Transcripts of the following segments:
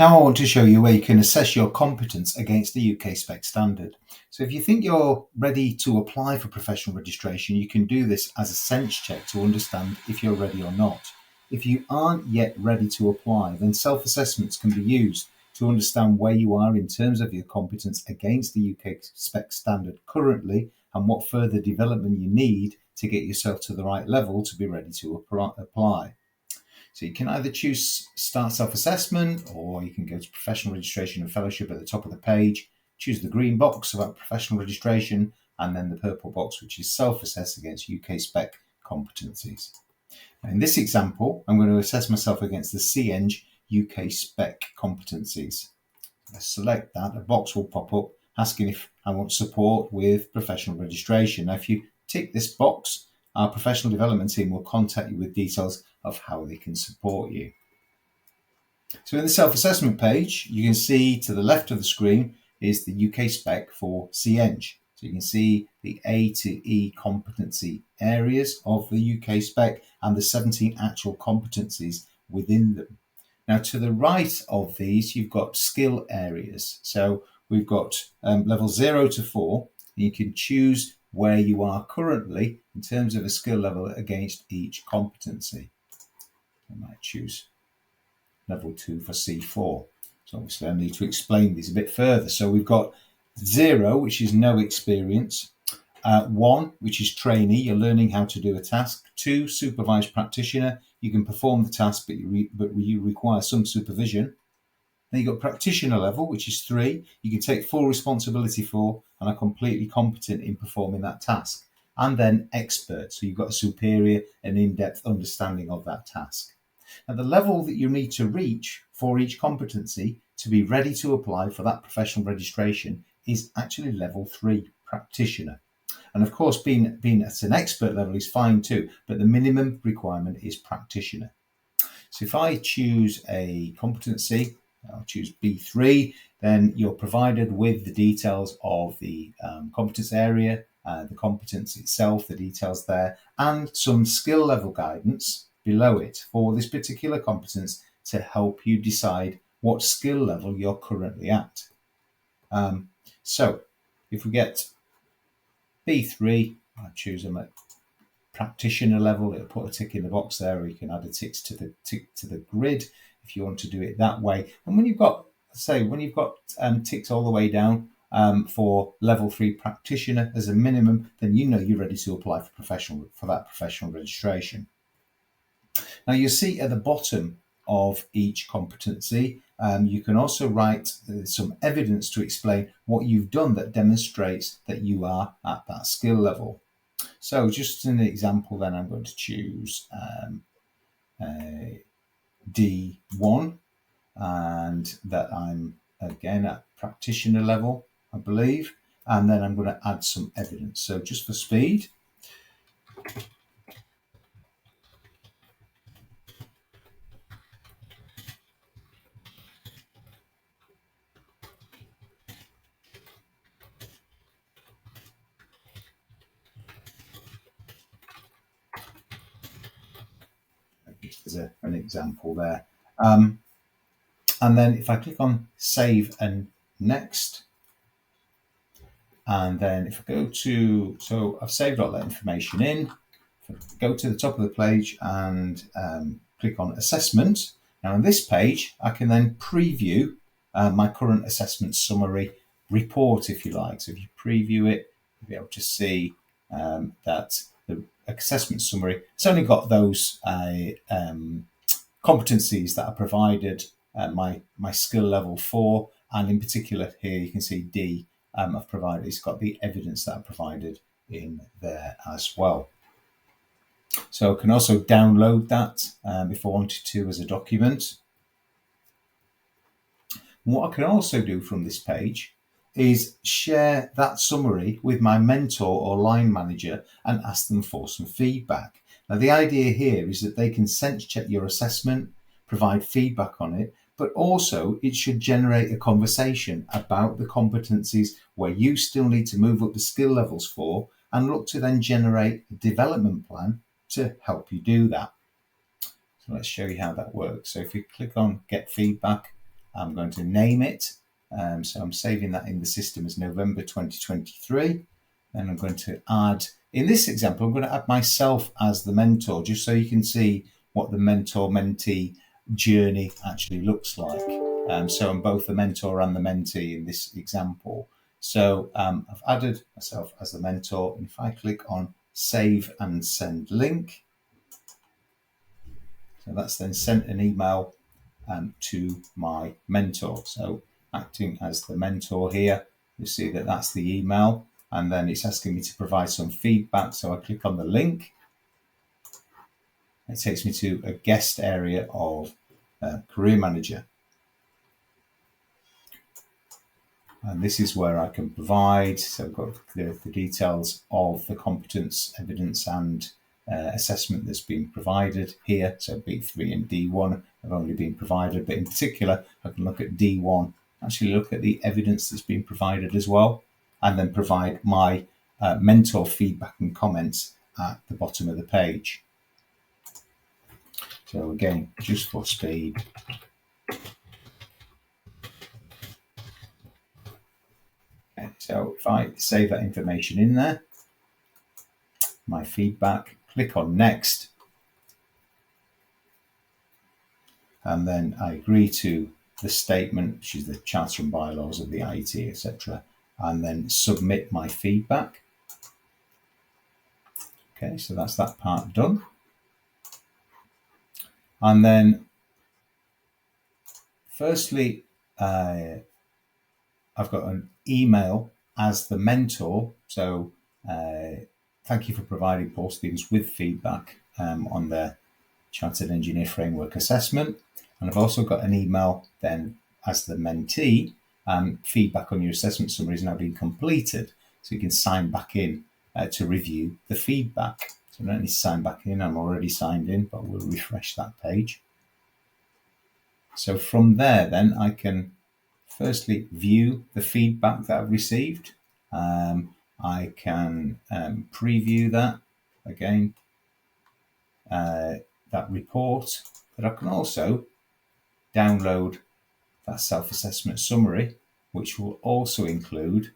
Now I want to show you where you can assess your competence against the UK spec standard. So if you think you're ready to apply for professional registration, you can do this as a sense check to understand if you're ready or not. If you aren't yet ready to apply, then self-assessments can be used to understand where you are in terms of your competence against the UK spec standard currently and what further development you need to get yourself to the right level to be ready to apply. So you can either choose Start Self-Assessment, or you can go to Professional Registration and Fellowship at the top of the page, choose the green box about professional registration, and then the purple box, which is Self-Assess against UK spec competencies. Now in this example, I'm going to assess myself against the CEng UK spec competencies. I select that, a box will pop up asking if I want support with professional registration. Now, if you tick this box, our professional development team will contact you with details of how they can support you. So in the self-assessment page, you can see to the left of the screen is the UK spec for CEng. So you can see the A to E competency areas of the UK spec and the 17 actual competencies within them. Now, to the right of these, you've got skill areas. So we've got level 0 to 4. And you can choose where you are currently in terms of a skill level against each competency. I might choose level 2 for C4. So obviously I need to explain these a bit further. So we've got 0, which is no experience. 1, which is trainee, you're learning how to do a task. 2, supervised practitioner, you can perform the task, but you require some supervision. Then you've got practitioner level, which is 3, you can take full responsibility for and are completely competent in performing that task. And then expert, so you've got a superior and in-depth understanding of that task. Now, the level that you need to reach for each competency to be ready to apply for that professional registration is actually level 3, practitioner. And of course, being at an expert level is fine too, but the minimum requirement is practitioner. So if I choose a competency, I'll choose B3, then you're provided with the details of the competence area, the competence itself, the details there, and some skill level guidance below it for this particular competence to help you decide what skill level you're currently at. So if we get B3, I choose them at practitioner level. It'll put a tick in the box there, or you can add a tick to the grid if you want to do it that way. And when you've got, ticks all the way down for level 3 practitioner as a minimum, then you know you're ready to apply for that professional registration. Now you'll see at the bottom of each competency, you can also write some evidence to explain what you've done that demonstrates that you are at that skill level. So just an example, then I'm going to choose D1, and that I'm again at practitioner level, I believe, and then I'm going to add some evidence. So just for speed, there's an example there. And then if I click on save and next, and then if I go to, so I've saved all that information in, go to the top of the page and click on assessment. Now on this page, I can then preview my current assessment summary report, if you like. So if you preview it, you'll be able to see that the assessment summary, it's only got those competencies that are provided my skill level 4, and in particular here you can see D I've provided, it's got the evidence that I provided in there as well. So I can also download that if I wanted to as a document. What I can also do from this page is share that summary with my mentor or line manager and ask them for some feedback. Now the idea here is that they can sense check your assessment, provide feedback on it, but also it should generate a conversation about the competencies where you still need to move up the skill levels for, and look to then generate a development plan to help you do that. So let's show you how that works. So if you click on get feedback, I'm going to name it. So I'm saving that in the system as November 2023. Then I'm going to add, in this example, I'm going to add myself as the mentor, just so you can see what the mentor-mentee journey actually looks like. So I'm both the mentor and the mentee in this example. So I've added myself as the mentor, and if I click on Save and Send Link, so that's then sent an email to my mentor. So acting as the mentor here, you see that that's the email, and then it's asking me to provide some feedback. So I click on the link. It takes me to a guest area of Career Manager. And this is where I can provide, so I've got the details of the competence, evidence and assessment that's been provided here. So B3 and D1 have only been provided, but in particular, I can look at D1, actually look at the evidence that's been provided as well, and then provide my mentor feedback and comments at the bottom of the page. So again, just for speed, so if I save that information in there, my feedback, click on next, and then I agree to the statement, which is the charter and bylaws of the IET, etc., and then submit my feedback. Okay, so that's that part done. And then firstly, I've got an email as the mentor. So thank you for providing Paul Stevens with feedback on their Chartered Engineer Framework assessment. And I've also got an email then as the mentee, feedback on your assessment summary has now been completed. So you can sign back in to review the feedback. So I don't need to sign back in, I'm already signed in, but we'll refresh that page. So from there then I can firstly view the feedback that I've received. I can preview that again, that report, but I can also download that self-assessment summary, which will also include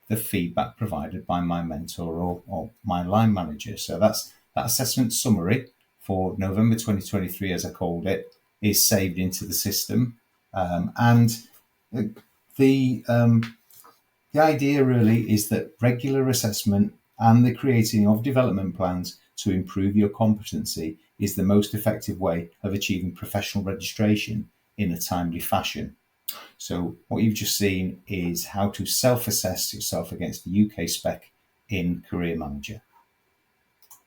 the feedback provided by my mentor or my line manager. So that's that assessment summary for November 2023, as I called it, is saved into the system. And the idea really is that regular assessment and the creating of development plans to improve your competency is the most effective way of achieving professional registration in a timely fashion. So what you've just seen is how to self-assess yourself against the UK spec in Career Manager.